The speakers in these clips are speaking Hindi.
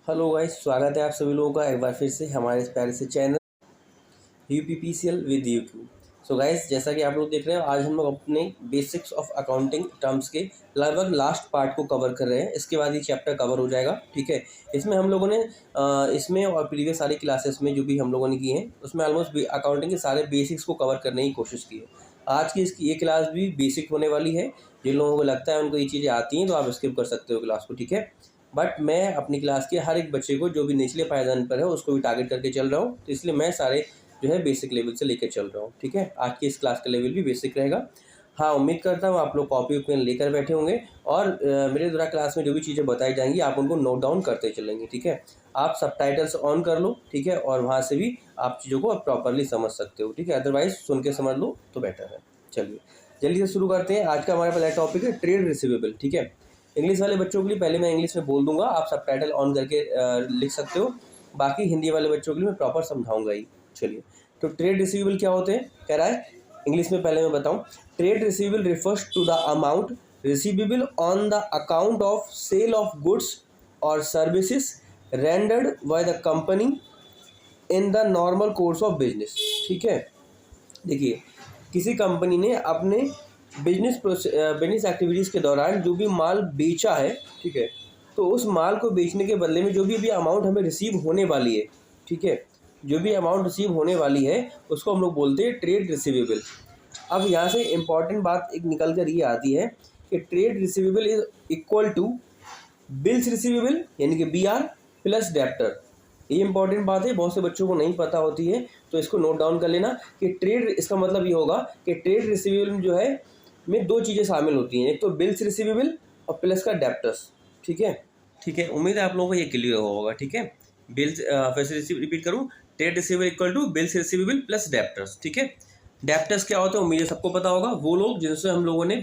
हेलो गाइस, स्वागत है आप सभी लोगों का एक बार फिर से हमारे इस प्यारे से channel UPPCL with UQ. So guys, जैसा कि आप लोग देख रहे हो, आज हम लोग अपने बेसिक्स ऑफ अकाउंटिंग टर्म्स के लगभग लास्ट पार्ट को कवर कर रहे हैं। इसके बाद ये चैप्टर कवर हो जाएगा। ठीक है, इसमें हम लोगों ने इसमें और प्रीवियस सारी क्लासेस में जो भी हम लोगों ने की हैं उसमें ऑलमोस्ट अकाउंटिंग के सारे बेसिक्स को कवर करने की कोशिश की है। आज की इसकी ये क्लास भी बेसिक होने वाली है। जिन लोगों को लगता है उनको ये चीज़ें आती हैं तो आप स्किप कर सकते हो क्लास को। ठीक है, बट मैं अपनी क्लास के हर एक बच्चे को जो भी निचले पायदान पर है उसको भी टारगेट करके चल रहा हूँ, तो इसलिए मैं सारे जो है बेसिक लेवल से लेकर चल रहा हूँ। ठीक है, आज की इस क्लास का लेवल भी बेसिक रहेगा। हाँ, उम्मीद करता हूँ आप लोग कॉपी पेन लेकर बैठे होंगे और मेरे द्वारा क्लास में जो भी चीज़ें बताई जाएंगी आप उनको नोट डाउन करते चलेंगे। ठीक है, आप सबटाइटल्स ऑन कर लो। ठीक है, और वहाँ से भी आप चीज़ों को प्रॉपरली समझ सकते हो। ठीक है, अदरवाइज सुन के समझ लो तो बेटर है। चलिए जल्दी से शुरू करते हैं। आज का हमारे पास टॉपिक है ट्रेड रिसीवेबल। ठीक है, इंग्लिश वाले बच्चों के लिए पहले मैं इंग्लिश में बोल दूंगा, आप सबटाइटल ऑन करके लिख सकते हो। बाकी हिंदी वाले बच्चों के लिए मैं प्रॉपर समझाऊंगा ही। चलिए, तो ट्रेड रिसीवेबल क्या होते हैं कह रहा है इंग्लिश में, पहले मैं बताऊं। Trade receivable refers to the amount receivable on the account of sale of goods और services rendered by the company in the normal course of business. ठीक है, देखिए, किसी कंपनी ने अपने बिजनेस एक्टिविटीज़ के दौरान जो भी माल बेचा है, ठीक है, तो उस माल को बेचने के बदले में जो भी अमाउंट हमें रिसीव होने वाली है, ठीक है, जो भी अमाउंट रिसीव होने वाली है उसको हम लोग बोलते हैं ट्रेड रिसीवेबल। अब यहाँ से इम्पॉर्टेंट बात एक निकल कर ये आती है कि trade receivable is equal to bills receivable यानी कि BR प्लस डेप्टर। ये इंपॉर्टेंट बात है, बहुत से बच्चों को नहीं पता होती है, तो इसको नोट डाउन कर लेना कि ट्रेड, इसका मतलब ये होगा कि ट्रेड रिसीवेबल में जो है में दो चीज़ें शामिल होती हैं, एक तो बिल्स रिसीवेबल और प्लस का डेप्टर्स। ठीक है, ठीक है, उम्मीद है आप लोगों को ये क्लियर होगा। ठीक है, बिल्स फिर से रिपीट करूँ, trade receivable equal to bills receivable plus debtors. ठीक है, डेप्टर्स क्या होते हैं उम्मीद है सबको पता होगा, वो लोग जिनसे हम लोगों ने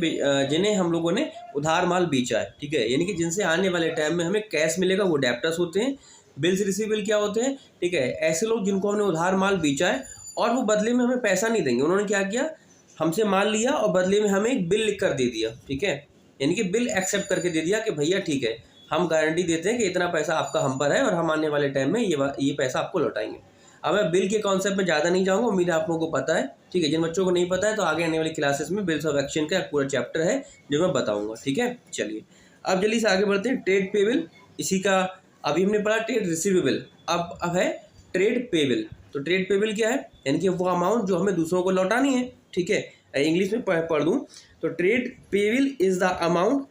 जिन्हें हम लोगों ने उधार माल बेचा है। ठीक है, यानी कि जिनसे आने वाले टाइम में हमें कैश मिलेगा, वो डेप्टर्स होते हैं। बिल्स रिसीवेबल क्या होते हैं? ठीक है, ऐसे लोग जिनको हमने उधार माल बेचा है और वो बदले में हमें पैसा नहीं देंगे। उन्होंने क्या किया, हमसे माल लिया और बदले में हमें एक बिल लिख कर दे दिया। ठीक है, यानी कि बिल एक्सेप्ट करके दे दिया कि भैया ठीक है, हम गारंटी देते हैं कि इतना पैसा आपका हम पर है और हम आने वाले टाइम में ये पैसा आपको लौटाएंगे। अब मैं बिल के कॉन्सेप्ट में ज़्यादा नहीं जाऊँगा, उम्मीद है आप लोगों को पता है। ठीक है, जिन बच्चों को नहीं पता है तो आगे आने वाली क्लासेस में बिल्स ऑफ एक्सचेंज का एक पूरा चैप्टर है जो मैं बताऊँगा। ठीक है, चलिए अब जल्दी से आगे बढ़ते हैं। ट्रेड पेबल, इसी का अभी हमने पढ़ा ट्रेड रिसीवेबल, अब है ट्रेड पेबल। तो ट्रेड पेबल क्या है? यानी कि वो अमाउंट जो हमें दूसरों को लौटानी है। ठीक है, इंग्लिश में पढ़ दूँ तो trade payable is the amount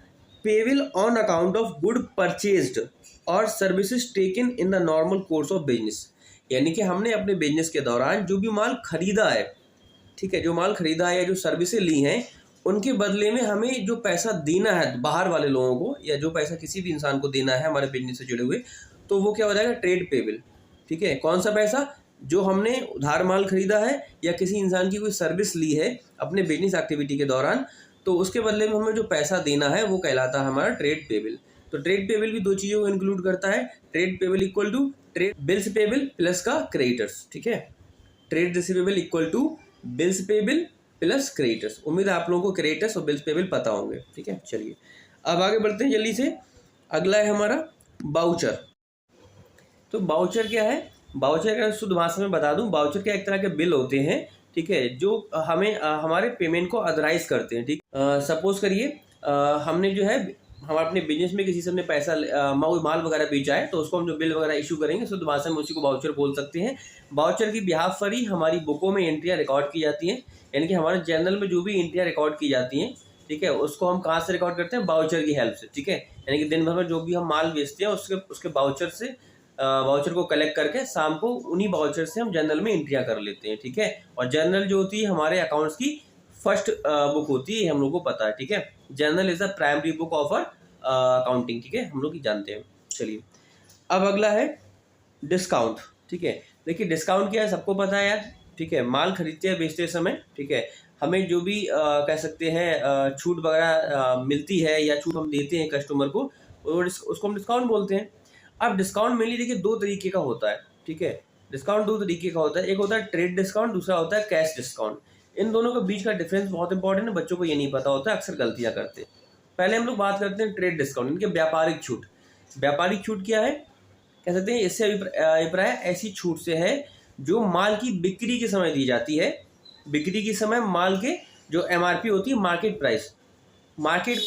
payable on account of good purchased और services taken in the normal course of business. यानी कि हमने अपने बिजनेस के दौरान जो भी माल खरीदा है, ठीक है, जो माल खरीदा है या जो सर्विसेज ली हैं, उनके बदले में हमें जो पैसा देना है बाहर वाले लोगों को, या जो पैसा किसी भी इंसान को देना है हमारे बिजनेस से जुड़े हुए, तो वो क्या हो जाएगा? Trade payable. ठीक है, कौन सा पैसा? जो हमने उधार माल खरीदा है या किसी इंसान की कोई सर्विस ली है अपने बिजनेस एक्टिविटी के दौरान, तो उसके बदले में हमें जो पैसा देना है वो कहलाता है हमारा ट्रेड पेबल। तो ट्रेड पेबल भी दो चीज़ों को इंक्लूड करता है। Trade payable equal to trade bills payable plus का क्रेडिटर्स। ठीक है, trade receivable equal to bills payable plus creditors. उम्मीद है आप लोगों को क्रेडिटर्स और बिल्स पेबल पता होंगे। ठीक है, चलिए अब आगे बढ़ते हैं जल्दी से। अगला है हमारा बाउचर। तो बाउचर क्या है? बाउचर का शुद्ध भाषा में बता दूं, बाउचर क्या एक तरह के बिल होते हैं, ठीक है, जो हमें हमारे पेमेंट को अथराइज करते हैं। ठीक, सपोज करिए हमने जो है हम अपने बिजनेस में किसी से हमने पैसा माल वगैरह बेचा है, तो उसको हम जो बिल वगैरह इशू करेंगे शुद्ध भाषा में उसी को बाउचर बोल सकते हैं। बाउचर की बिहाफ पर ही हमारी बुकों में एंट्रियाँ रिकॉर्ड की जाती हैं, यानी कि हमारे जर्नल में जो भी एंट्रियाँ रिकॉर्ड की जाती हैं, ठीक है, उसको हम कहाँ से रिकॉर्ड करते हैं? बाउचर की हेल्प से। ठीक है, यानी कि दिन भर में जो भी हम माल बेचते हैं उसके बाउचर से वाउचर को कलेक्ट करके शाम को उन्हीं वाउचर से हम जर्नल में एंट्रियाँ कर लेते हैं। ठीक है, और जर्नल जो होती है हमारे अकाउंट्स की फर्स्ट बुक होती है, हम लोग को पता है। ठीक है, journal is the primary book of accounting. ठीक है, हम लोग ही जानते हैं। चलिए अब अगला है डिस्काउंट। ठीक है, देखिए डिस्काउंट क्या है सबको पता है यार। ठीक है, माल खरीदते हैं बेचते समय, ठीक है, हमें जो भी कह सकते हैं छूट वगैरह मिलती है या छूट हम देते हैं कस्टमर को, उसको हम डिस्काउंट बोलते हैं। अब डिस्काउंट मेनली देखिए दो तरीके का होता है। ठीक है, डिस्काउंट दो तरीके का होता है, एक होता है ट्रेड डिस्काउंट, दूसरा होता है कैश डिस्काउंट। इन दोनों के बीच का डिफरेंस बहुत इंपॉर्टेंट है, बच्चों को ये नहीं पता होता है, अक्सर गलतियां करते हैं। पहले हम लोग बात करते हैं ट्रेड डिस्काउंट, इनके व्यापारिक छूट। व्यापारिक छूट क्या है? कह सकते हैं इससे अभिप्राय ऐसी छूट से है जो माल की बिक्री के समय दी जाती है। बिक्री के समय माल के जो MRP होती है, मार्केट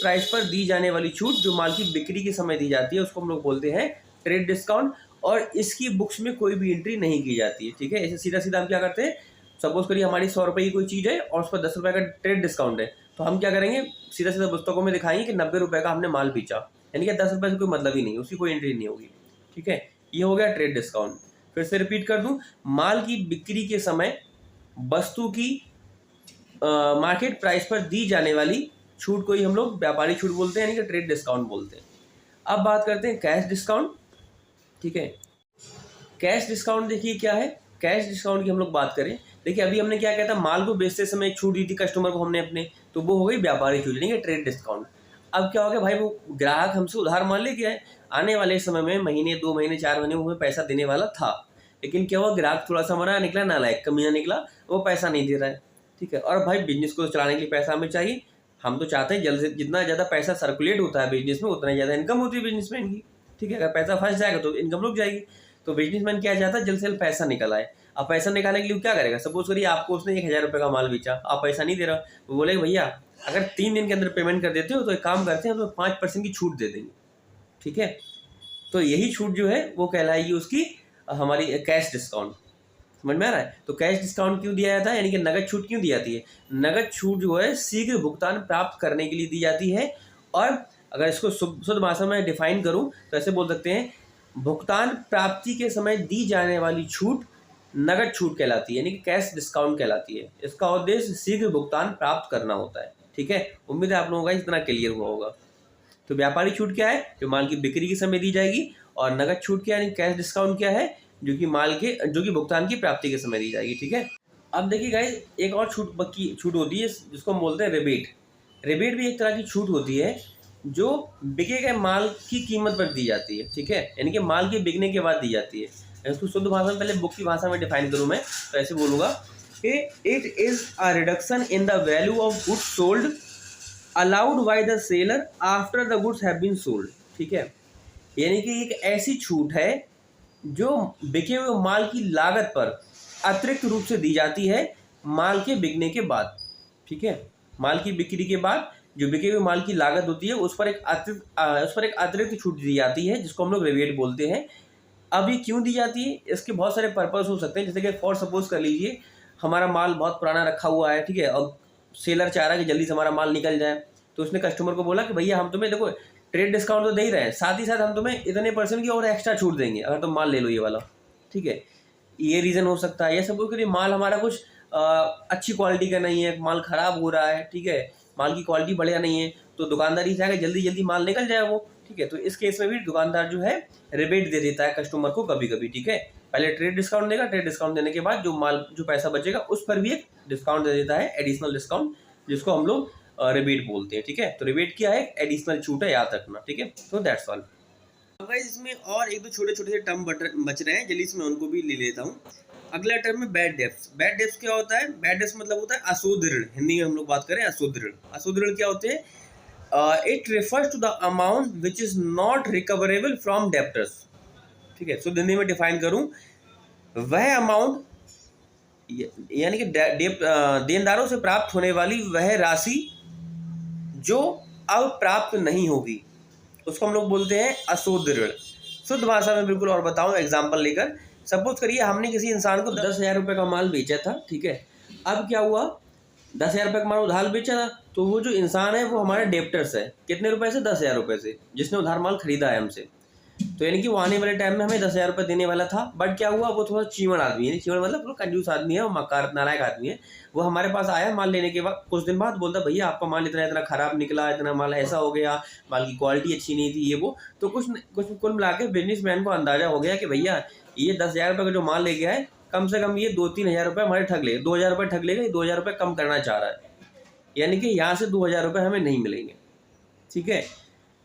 प्राइस पर दी जाने वाली छूट जो माल की बिक्री के समय दी जाती है उसको हम लोग बोलते हैं ट्रेड डिस्काउंट। और इसकी बुक्स में कोई भी एंट्री नहीं की जाती है, ठीक है। ऐसे सीधा सीधा हम क्या करते हैं, सपोज करिए हमारी 100 रुपये की कोई चीज़ है और उस पर 10 रुपये का ट्रेड डिस्काउंट है, तो हम क्या करेंगे, सीधा सीधा पुस्तकों में दिखाएंगे कि 90 रुपये का हमने माल बेचा, यानी कि 10 रुपये से कोई मतलब ही नहीं, उसकी कोई एंट्री नहीं होगी, ठीक है। ये हो गया ट्रेड डिस्काउंट। फिर से रिपीट कर दूं, माल की बिक्री के समय वस्तु की मार्केट प्राइस पर दी जाने वाली छूट को ही हम लोग व्यापारी छूट बोलते हैं, यानी कि ट्रेड डिस्काउंट बोलते हैं। अब बात करते हैं कैश डिस्काउंट, ठीक है। कैश डिस्काउंट देखिए क्या है। कैश डिस्काउंट की हम लोग बात करें, देखिए अभी हमने क्या कहता, माल को बेचते समय एक छूट दी थी कस्टमर को हमने अपने, तो वो हो गई व्यापारी छूट, यानी कि ट्रेड डिस्काउंट। अब क्या हो गया भाई, वो ग्राहक हमसे उधार मान ले गया है, आने वाले समय में महीने 2 महीने 4 महीने में पैसा देने वाला था, लेकिन क्या हुआ, ग्राहक थोड़ा सा हमारा निकला नालायक, कमीना निकला, वो पैसा नहीं दे रहा है, ठीक है। और भाई बिजनेस को चलाने के लिए पैसा हमें चाहिए, हम तो चाहते हैं जल्द से जितना ज़्यादा पैसा सर्कुलेट होता है बिजनेस में उतना ज़्यादा इनकम होती है बिजनेसमैन की, ठीक है। अगर पैसा फंस जाएगा तो इनकम रुक जाएगी, तो बिजनेसमैन क्या चाहता है, जल्द से जल्द पैसा निकल आए। अब पैसा निकालने के लिए क्या करेगा, सपोज करिए आपको उसने 1000 रुपये का माल बेचा, आप पैसा नहीं दे रहा, वो बोलेगा भैया अगर 3 दिन के अंदर पेमेंट कर देते हो तो एक काम करते हैं, हम तो 5% की छूट दे देंगे, ठीक है। तो यही छूट जो है वो कहलाएगी उसकी हमारी कैश डिस्काउंट। समझ में आ रहा है। तो कैश डिस्काउंट क्यों दिया जाता है, यानी कि नगद छूट क्यों दी जाती है। नगद छूट जो है शीघ्र भुगतान प्राप्त करने के लिए दी जाती है, और अगर इसको शुद्ध भाषा में डिफाइन करूं तो ऐसे बोल सकते हैं, भुगतान प्राप्ति के समय दी जाने वाली छूट नगद छूट कहलाती है, यानी कि कैश डिस्काउंट कहलाती है। इसका उद्देश्य शीघ्र भुगतान प्राप्त करना होता है, ठीक है। उम्मीद है आप लोगों का इतना क्लियर हुआ होगा। तो व्यापारी छूट क्या है, जो माल की बिक्री के समय दी जाएगी, और नगद छूट क्या है, यानी कैश डिस्काउंट क्या है, जो कि भुगतान की प्राप्ति के समय दी जाएगी, ठीक है। अब देखिए गाइस, एक और छूट होती है जिसको हम बोलते हैं रिबेट। रिबेट भी एक तरह की छूट होती है जो बिके गए माल की कीमत पर दी जाती है, ठीक है, यानी कि माल के बिकने के बाद दी जाती है। इसको शुद्ध भाषा में, पहले बुक की भाषा में डिफाइन करूँ मैं तो ऐसे बोलूँगा कि it is a reduction in the value of goods sold allowed by the seller after the goods have been sold, ठीक है। यानी कि एक ऐसी छूट है जो बिके हुए माल की लागत पर अतिरिक्त रूप से दी जाती है माल के बिकने के बाद, ठीक है। माल की बिक्री के बाद जो बिके हुए माल की लागत होती है उस पर एक अतिरिक्त छूट दी जाती है, जिसको हम लोग रिबेट बोलते हैं। अब ये क्यों दी जाती है, इसके बहुत सारे पर्पस हो सकते हैं। जैसे कि फॉर सपोज कर लीजिए हमारा माल बहुत पुराना रखा हुआ है, ठीक है, और सेलर चाह रहा है कि जल्दी से हमारा माल निकल जाए, तो उसने कस्टमर को बोला कि भैया हम तुम्हें देखो ट्रेड डिस्काउंट तो दे ही रहे हैं, साथ ही साथ हम तुम्हें इतने % की और एक्स्ट्रा छूट देंगे अगर तुम माल ले लो ये वाला, ठीक है। ये रीज़न हो सकता है। या सपोज करिए माल हमारा कुछ अच्छी क्वालिटी का नहीं है, माल ख़राब हो रहा है, ठीक है, माल की क्वालिटी बढ़िया नहीं है, तो दुकानदार ही चाहेगा जल्दी जल्दी माल निकल जाए वो, ठीक है। तो इस केस में भी दुकानदार जो है रिबेट दे देता है कस्टमर को कभी कभी, ठीक है। पहले ट्रेड डिस्काउंट देगा, ट्रेड डिस्काउंट देने के बाद जो पैसा बचेगा उस पर भी एक डिस्काउंट दे देता है, एडिशनल डिस्काउंट, जिसको हम लोग रिबेट बोलते हैं, ठीक है। तो रिबेट क्या है, एडिशनल छूट है, याद रखना, ठीक है। तो दैट्स ऑल। गाइस इसमें और एक दो छोटे छोटे से टर्म बच रहे हैं, जल्दी से मैं उनको भी ले लेता हूँ। अगला टर्म है बैड डेब्ट्स। बैड डेब्ट्स क्या होता है, बैड डेब्ट्स मतलब होता है अशुद्ध ऋण। हिंदी में हम लोग बात करें अशुद्ध ऋण। अशुद्ध ऋण क्या होते हैं, it refers to the amount which is not recoverable from debtors, ठीक है। शुद्ध हिंदी में डिफाइन करूँ, वह अमाउंट यानी कि देनदारों से प्राप्त होने वाली वह राशि जो अब प्राप्त नहीं होगी, उसको हम लोग बोलते हैं अशुद्ध ऋण। शुद्ध भाषा में बिल्कुल और बताऊं एग्जांपल लेकर, सपोज करिए हमने किसी इंसान को 10,000 रुपये का माल बेचा था, ठीक है। अब क्या हुआ, 10,000 रुपये का माल उधार बेचा था, तो वो जो इंसान है वो हमारे डेप्टर्स है। कितने रुपए से, 10,000 रुपये से, जिसने उधार माल खरीदा है हमसे। तो यानी कि वो आने वाले टाइम में हमें 10,000 रुपये देने वाला था, बट क्या हुआ, वो थोड़ा चीवड़ आदमी है, चीवड़ मतलब थोड़ा कंजूस आदमी है, वो मकार नालायक आदमी है। वो हमारे पास आया माल लेने के बाद, कुछ दिन बाद बोलता भैया आपका माल इतना इतना खराब निकला, इतना माल ऐसा हो गया, माल की क्वालिटी अच्छी नहीं थी, ये वो। तो कुछ कुल मिला के बिजनेसमैन को अंदाजा हो गया कि भैया ये 10,000 रुपये का जो माल ले गया है, कम से कम ये 2-3 हज़ार रुपये हमारे ठग ले, 2,000 रुपये ठग लेगा, 2,000 रुपये कम करना चाह रहा है, यानी कि यहाँ से 2,000 रुपये हमें नहीं मिलेंगे, ठीक है।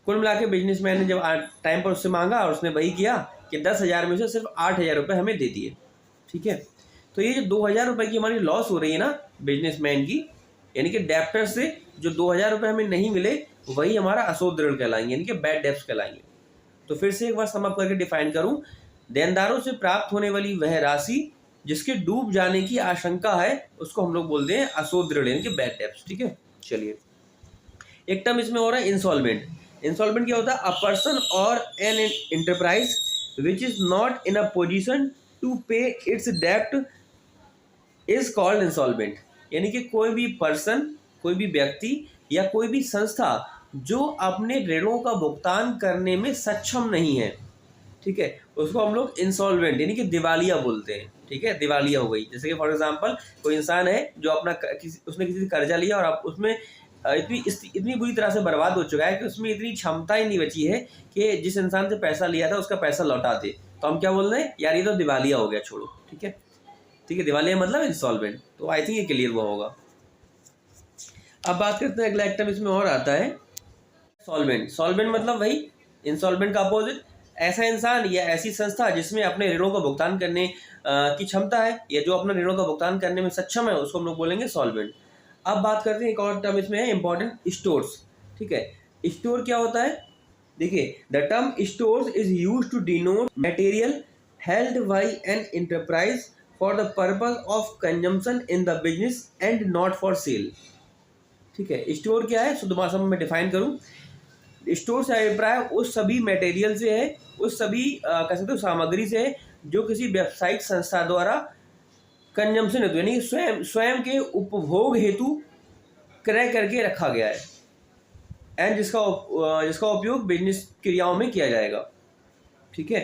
कुल मिला के बिजनेसमैन ने जब टाइम पर उससे मांगा और उसने वही किया कि 10,000 में से सिर्फ 8,000 रुपये हमें दे दिए, ठीक है। तो ये जो 2,000 रुपये की हमारी लॉस हो रही है ना बिजनेसमैन की, यानी कि डेप्टर से जो 2,000 रुपये हमें नहीं मिले, वही हमारा अशुद्ध ऋण कहलाएंगे, यानी कि बैड डेब्ट्स कहलाएंगे। तो फिर से एक बार सम अप करके डिफाइन करूँ, देनदारों से प्राप्त होने वाली वह राशि जिसके डूब जाने की आशंका है उसको हम लोग बोलते हैं अशुद्ध ऋण यानी कि बैड डेब्ट्स। ठीक है, चलिए एक टर्म इसमें हो रहा है इंसॉल्वेंट। इंसॉल्वेंट क्या होता है? अ पर्सन और an enterprise which is not in a position to pay its डेप्ट इज कॉल्ड इंसॉल्वेंट। यानी कि कोई भी पर्सन, कोई भी व्यक्ति या कोई भी संस्था जो अपने ऋणों का भुगतान करने में सक्षम नहीं है, ठीक है, उसको हम लोग इंसॉल्वेंट यानी कि दिवालिया बोलते हैं। ठीक है, दिवालिया हो गई। जैसे कि फॉर एग्जांपल कोई इंसान है जो अपना उसने किसी से कर्जा लिया और अब उसमें इतनी बुरी तरह से बर्बाद हो चुका है कि उसमें इतनी क्षमता ही नहीं बची है कि जिस इंसान से पैसा लिया था उसका पैसा लौटा दे, तो हम क्या बोल रहे हैं? यार ये तो दिवालिया हो गया, छोड़ो। ठीक है, ठीक है, दिवालिया मतलब इंसॉल्वेंट। तो आई थिंक ये क्लियर हुआ होगा। अब बात करते हैं, अगला आइटम इसमें और आता है सॉल्वेंट। सॉल्वेंट मतलब वही इंसॉल्वेंट का अपोजिट, ऐसा इंसान या ऐसी संस्था जिसमें अपने ऋणों का भुगतान करने की क्षमता है या जो अपने ऋणों का भुगतान करने में सक्षम है, उसको हम लोग बोलेंगे सॉल्वेंट। अब बात करते हैं एक और टर्म इसमें है इंपॉर्टेंट, स्टोर्स। ठीक है, स्टोर क्या होता है? देखिए, the term stores is used to denote material held by an enterprise for the purpose of consumption in the business and not for sale. ठीक है, स्टोर क्या है? शुद्ध भाषा में मैं डिफाइन करूं, स्टोर से अभिप्राय उस सभी मटेरियल से है, उस सभी कह सकते हो सामग्री से है जो किसी व्यावसायिक संस्था द्वारा कंजम्पशन हेतु यानी स्वयं के उपभोग हेतु क्रय करके रखा गया है एंड जिसका उपयोग बिजनेस क्रियाओं में किया जाएगा। ठीक है,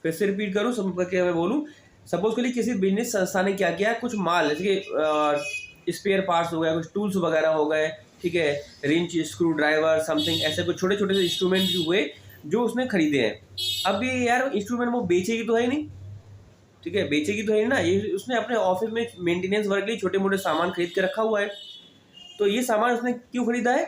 फिर से रिपीट करूँ, सब करके मैं बोलूँ। सपोज के लिए किसी बिजनेस संस्था ने क्या किया, कुछ माल जैसे कि स्पेयर पार्ट्स हो गया, कुछ टूल्स वगैरह हो गए, ठीक है, रिंच, स्क्रू ड्राइवर, समथिंग, ऐसे कुछ छोटे छोटे से इंस्ट्रूमेंट हुए जो उसने खरीदे हैं। अब ये यार इंस्ट्रूमेंट वो बेचेगी तो है नहीं, ठीक है, बेचेगी तो है ना, ये उसने अपने ऑफिस में मेंटेनेंस वर्क के लिए छोटे मोटे सामान खरीद के रखा हुआ है। तो ये सामान उसने क्यों खरीदा है?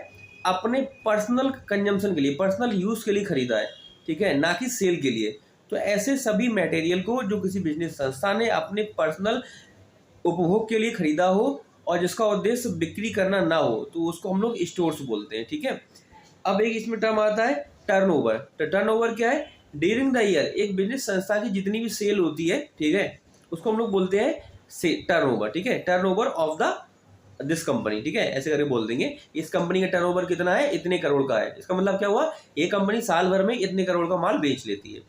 अपने पर्सनल कंजम्पशन के लिए, पर्सनल यूज़ के लिए खरीदा है, ठीक है, ना कि सेल के लिए। तो ऐसे सभी मटेरियल को जो किसी बिजनेस संस्था ने अपने पर्सनल उपभोग के लिए खरीदा हो और जिसका उद्देश्य बिक्री करना ना हो, तो उसको हम लोग स्टोर्स बोलते हैं। ठीक है, अब एक इसमें टर्म आता है टर्नओवर। तो टर्नओवर क्या है? ड्यूरिंग द ईयर एक बिजनेस संस्था की जितनी भी सेल होती है, ठीक है, उसको हम लोग बोलते हैं टर्नओवर। ठीक है, turnover of the this company. ठीक है, ऐसे करके बोल देंगे इस कंपनी का टर्नओवर कितना है, इतने करोड़ का है। इसका मतलब क्या हुआ? ये कंपनी साल भर में इतने करोड़ का माल बेच लेती है।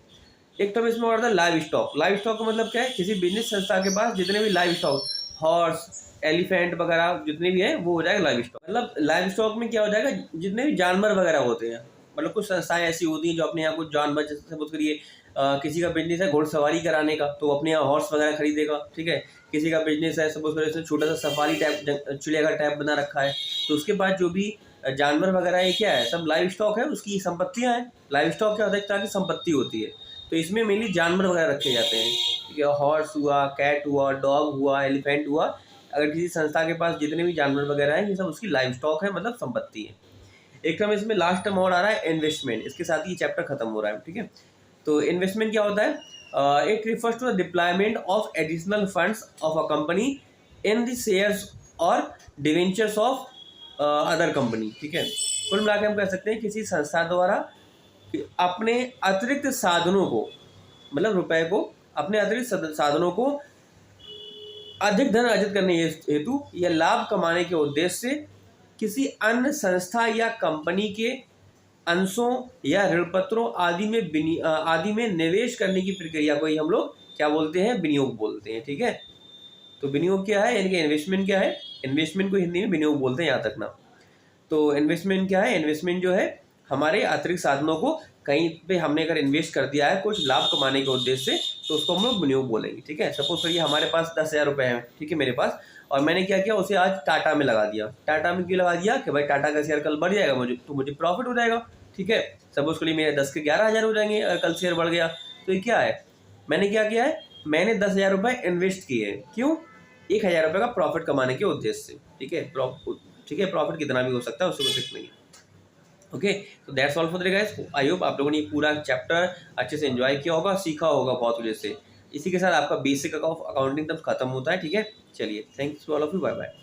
एक टर्म इसमें और था लाइव स्टॉक। लाइव स्टॉक का मतलब क्या है? किसी बिजनेस संस्था के पास जितने भी लाइव स्टॉक, हॉर्स, एलिफेंट वगैरह जितने भी हैं, वो हो जाएगा लाइव स्टॉक। मतलब लाइव स्टॉक में क्या हो जाएगा? जितने भी जानवर वगैरह होते हैं, मतलब कुछ संस्थाएं ऐसी होती हैं जो अपने यहाँ कुछ जानवर, जैसे सपोज करिए किसी का बिजनेस है घोड़सवारी कराने का, तो अपने यहाँ हॉर्स वगैरह खरीदेगा। ठीक है, किसी का बिजनेस है सपोज करिए छोटा सा सफारी टाइप, चिड़ियाघर टाइप बना रखा है, तो उसके बाद जो भी जानवर वगैरह है क्या है, सब लाइव स्टॉक है, उसकी संपत्तियाँ हैं। लाइव स्टॉक क्या होता है? एक तरह की संपत्ति होती है। तो इसमें मेनली जानवर वगैरह रखे जाते हैं, ठीक है, हॉर्स हुआ, कैट हुआ, डॉग हुआ, एलिफेंट हुआ। अगर किसी संस्था के पास जितने भी जानवर वगैरह हैं, ये सब उसकी लाइव स्टॉक है, मतलब संपत्ति है। एक टर्म इसमें लास्ट टर्म और आ रहा है इन्वेस्टमेंट। इसके साथ ही चैप्टर खत्म हो रहा है। ठीक है, तो इन्वेस्टमेंट क्या होता है? It refers to the deployment of additional funds of a company in the shares और डिवेंचर्स ऑफ अदर कंपनी। ठीक है, कुल मिला के हम कह सकते हैं किसी संस्था द्वारा अपने अतिरिक्त साधनों को, मतलब रुपए को, अपने अतिरिक्त साधनों को अधिक धन अर्जित करने हेतु या लाभ कमाने के उद्देश्य से किसी अन्य संस्था या कंपनी के अंशों या ऋण पत्रों आदि में निवेश करने की प्रक्रिया को ही हम लोग क्या बोलते हैं? विनियोग बोलते हैं। ठीक है, तो विनियोग क्या है, यानी कि इन्वेस्टमेंट क्या है? इन्वेस्टमेंट को हिंदी में विनियोग बोलते हैं, यहाँ तक ना। तो इन्वेस्टमेंट क्या है? इन्वेस्टमेंट जो है हमारे अतिरिक्त साधनों को कहीं पे हमने अगर इन्वेस्ट कर दिया है कुछ लाभ कमाने के उद्देश्य से, तो उसको हम लोग विनियोग बोलेंगे। ठीक है, सपोज करिए हमारे पास 10,000 रुपये हैं, ठीक है, मेरे पास, और मैंने क्या किया, उसे आज टाटा में लगा दिया। टाटा में क्यों लगा दिया? कि भाई टाटा का शेयर कल बढ़ जाएगा, मुझे प्रॉफिट हो जाएगा। ठीक है, सपोज करिए मेरे 10 के 11,000 हो जाएंगे अगर कल शेयर बढ़ गया। तो ये क्या है? मैंने क्या किया है? मैंने 10,000 रुपये इन्वेस्ट किए हैं। क्यों? 1,000 रुपये का प्रॉफिट कमाने के उद्देश्य से। ठीक है, प्रॉफिट कितना भी हो सकता है, उससे कोई फिक्स नहीं है। ओके, तो that's all for the guys. I hope आप लोगों ने पूरा चैप्टर अच्छे से एंजॉय किया होगा, सीखा होगा बहुत वजह से। इसी के साथ आपका बेसिक ऑफ अकाउंटिंग तब खत्म होता है। ठीक है, चलिए, thanks to all of you, bye bye.